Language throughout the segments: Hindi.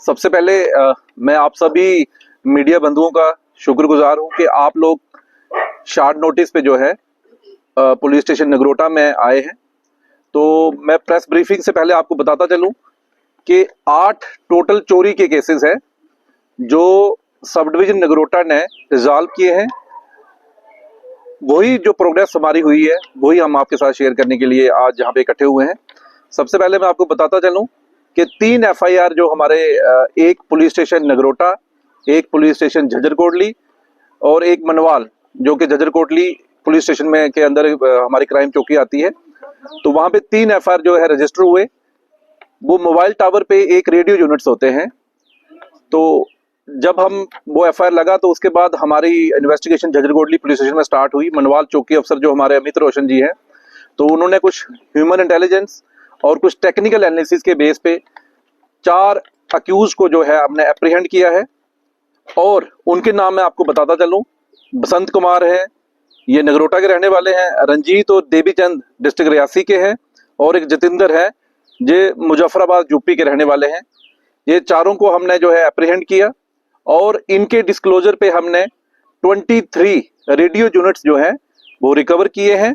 सबसे पहले मैं आप सभी मीडिया बंधुओं का शुक्रगुजार हूं कि आप लोग शॉर्ट नोटिस पे जो है पुलिस स्टेशन नगरोटा में आए हैं। तो मैं प्रेस ब्रीफिंग से पहले आपको बताता चलूं कि 8 टोटल चोरी के केसेस हैं जो सब डिवीजन नगरोटा ने रिजॉल्व किए हैं। वही जो प्रोग्रेस हमारी हुई है वही हम आपके साथ शेयर करने के लिए आज यहाँ पे इकट्ठे हुए हैं। सबसे पहले मैं आपको बताता चलूं कि 3 FIR जो हमारे एक पुलिस स्टेशन नगरोटा, एक पुलिस स्टेशन झज्जर कोटली और एक मनवाल जो कि झज्जर कोटली पुलिस स्टेशन में के अंदर हमारी क्राइम चौकी आती है। तो वहां पे 3 FIR जो है रजिस्टर हुए। वो मोबाइल टावर पे एक रेडियो यूनिट्स होते हैं। तो जब हम वो FIR लगा तो उसके बाद हमारी investigation Jhajjar Kotli police station में स्टार्ट हुई। मनवाल चौकी अफसर जो हमारे अमित रोशन जी हैं, तो उन्होंने कुछ ह्यूमन इंटेलिजेंस और कुछ टेक्निकल एनालिसिस के बेस पे 4 अक्यूज को जो है हमने एप्रीहेंड किया है। और उनके नाम मैं आपको बताता चलूं, बसंत कुमार है, ये नगरोटा के रहने वाले हैं। रंजीत और देवी चंद डिस्ट्रिक्ट रियासी के हैं। और एक जतिंदर है, ये मुजफ्फराबाद यूपी के रहने वाले हैं। ये चारों को हमने जो है एप्रीहेंड किया और इनके डिस्क्लोजर पे हमने 23 रेडियो यूनिट्स जो है वो रिकवर किए हैं।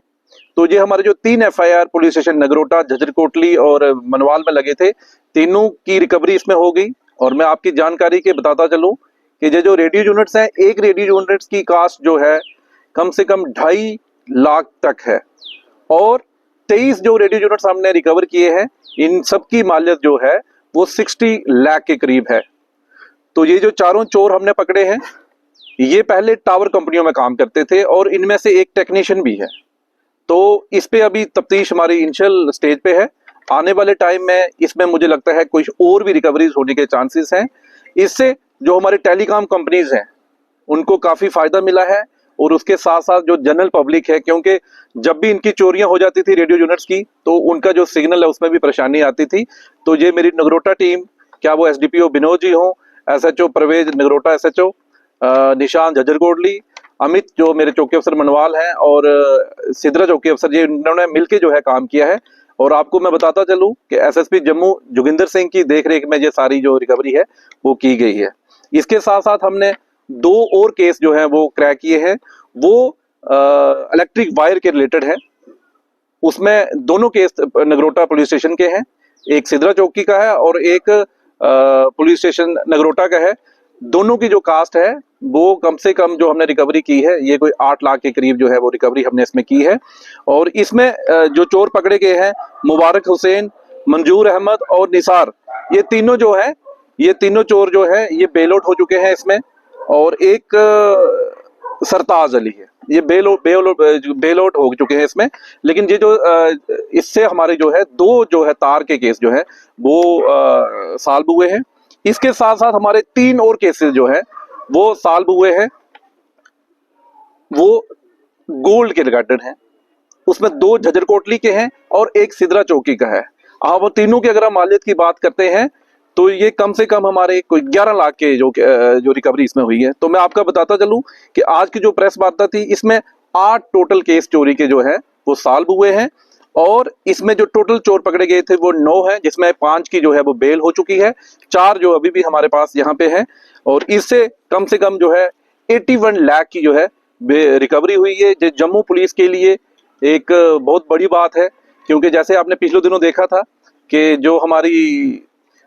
तो ये हमारे जो 3 FIR police station Nagrota, Jhajjar Kotli और मनवाल में लगे थे, तीनों की रिकवरी इसमें हो गई। और मैं आपकी जानकारी के बताता चलूं कि ये जो रेडियो यूनिट्स हैं, एक रेडियो यूनिट्स की कास्ट जो है कम से कम 2.5 लाख तक है। और 23 जो रेडियो यूनिट्स हमने रिकवर किए हैं, इन सब की मालियत जो है वो 60 लाख के करीब है। तो ये जो चारों चोर हमने पकड़े हैं, ये पहले टावर कंपनियों में काम करते थे और इनमें से एक टेक्नीशियन भी है। तो इस पे अभी तफ्तीश हमारी इनिशियल स्टेज पे है। आने वाले टाइम में इसमें मुझे लगता है कुछ और भी रिकवरीज होने के चांसेस हैं। इससे जो हमारे टेलीकॉम कंपनीज हैं उनको काफी फायदा मिला है और उसके साथ साथ जो जनरल पब्लिक है, क्योंकि जब भी इनकी चोरियां हो जाती थी रेडियो यूनिट्स की, तो उनका जो सिग्नल है उसमें भी परेशानी आती थी। तो ये मेरी नगरोटा टीम, क्या वो SDPO विनोद जी हो, SHO परवेज नगरोटा, SHO निशान झज्जर कोटली, अमित जो मेरे चौकी अफसर मनवाल हैं और सिद्रा चौकी अफसर, ये इन्होंने मिलके जो है काम किया है। और आपको मैं बताता चलूं कि SSP जम्मू जोगिंदर सिंह की देखरेख में ये सारी जो रिकवरी है वो की गई है। इसके साथ साथ हमने 2 और केस जो है वो क्रैक किए हैं। वो इलेक्ट्रिक वायर के रिलेटेड है। उसमें दोनों केस नगरोटा पुलिस स्टेशन के हैं, एक सिद्रा चौकी का है और एक पुलिस स्टेशन नगरोटा का है। दोनों की जो कास्ट है वो कम से कम जो हमने रिकवरी की है, ये कोई 8 लाख के करीब जो है वो रिकवरी हमने इसमें की है। और इसमें जो चोर पकड़े गए हैं, मुबारक हुसैन, मंजूर अहमद और निसार, ये तीनों जो है, ये तीनों चोर जो है ये बेल आउट हो चुके हैं इसमें। और एक सरताज अली है, ये बेल आउट हो चुके हैं इसमें। लेकिन ये जो इससे हमारे जो है 2 जो है तार के केस जो है वो सॉल्व हुए हैं। इसके साथ साथ हमारे 3 और केसेस जो है वो सॉल्व हुए हैं। वो गोल्ड के रिगार्डेड हैं। उसमें 2 झज्जर कोटली के हैं और एक सिद्रा चौकी का है। वो तीनों की अगर हम मालियत की बात करते हैं तो ये कम से कम हमारे कोई 11 लाख के जो रिकवरी इसमें हुई है। तो मैं आपका बताता चलूं कि आज की जो प्रेस वार्ता थी, इसमें 8 टोटल केस चोरी के जो है वो सॉल्व हुए हैं। और इसमें जो टोटल चोर पकड़े गए थे वो 9 हैं, जिसमें 5 की जो है वो बेल हो चुकी है, 4 जो अभी भी हमारे पास यहाँ पे हैं। और इससे कम से कम जो है 81 लाख की जो है रिकवरी हुई है। जो जम्मू पुलिस के लिए एक बहुत बड़ी बात है, क्योंकि जैसे आपने पिछले दिनों देखा था कि जो हमारी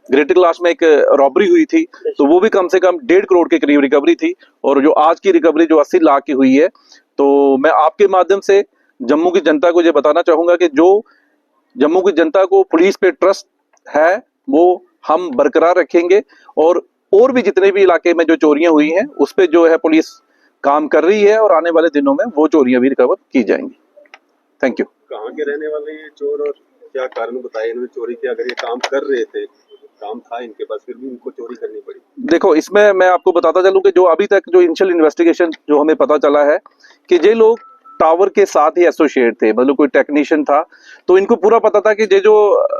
ग्रेटर कैलाश में एक रॉबरी हुई थी, तो वो भी कम से कम 1.5 करोड़ के करीब रिकवरी थी। और जो आज की रिकवरी जो 80 लाख की हुई है, तो मैं आपके माध्यम से जम्मू की जनता को ये बताना चाहूंगा कि जो जम्मू की जनता को पुलिस पे ट्रस्ट है वो हम बरकरार रखेंगे। और भी जितने भी इलाके में जो चोरियां हुई हैं उस पे जो है पुलिस काम कर रही है और आने वाले दिनों में वो चोरियां भी रिकवर की जाएंगी। Thank you. कहाँ के रहने वाले हैं चोर और क्या कारण बताए इन्होंने चोरी किया? अगर ये काम कर रहे थे, काम था इनके पास, फिर भी इनको चोरी करनी पड़ी? देखो, इसमें मैं आपको बताता चलूं कि जो अभी तक जो इनिशियल इन्वेस्टिगेशन जो हमें पता चला है कि ये लोग टावर के साथ ही एसोसिएट थे, मतलब कोई टेक्नीशियन था। तो इनको पूरा पता था कि ये जो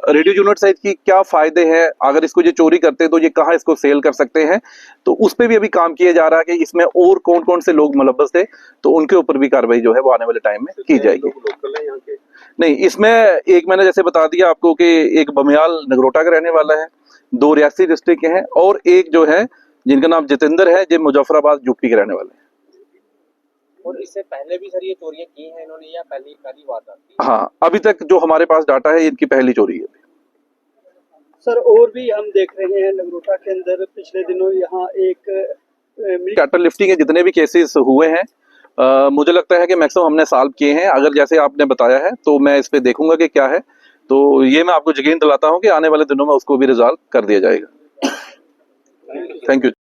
रेडियो यूनिट है इसकी क्या फायदे हैं, अगर इसको ये चोरी करते हैं तो ये कहाँ इसको सेल कर सकते हैं। तो उस पर भी अभी काम किया जा रहा है कि इसमें और कौन कौन से लोग मुलव्वस थे, तो उनके ऊपर भी कार्रवाई जो है वो आने वाले टाइम में की जाएगी। लोकल है यहाँ के? नहीं, इसमें एक मैंने जैसे बता दिया आपको कि एक बमियाल नगरोटा का रहने वाला है, 2 रियासी डिस्ट्रिक्ट के हैं और एक जो है जिनका नाम जितेंद्र है, जो मुजफ्फराबाद यूपी के रहने वाले हैं। और इससे पहले भी सर ये चोरियां की हैं इन्होंने या पहली पहली वारदात थी? हाँ, अभी तक जो हमारे पास डाटा है इनकी पहली चोरी है। सर और भी हम देख रहे हैं नगरोटा के अंदर पिछले दिनों यहाँ एक कैटल लिफ्टिंग के जितने भी केसेस हुए हैं मुझे लगता है कि मैक्सिमम हमने सॉल्व किए हैं। अगर जैसे आपने बताया है तो मैं इस पे देखूंगा कि क्या है, तो ये मैं आपको यकीन दिलाता हूं कि आने वाले दिनों में उसको भी रिजॉल्व कर दिया जाएगा। Thank you.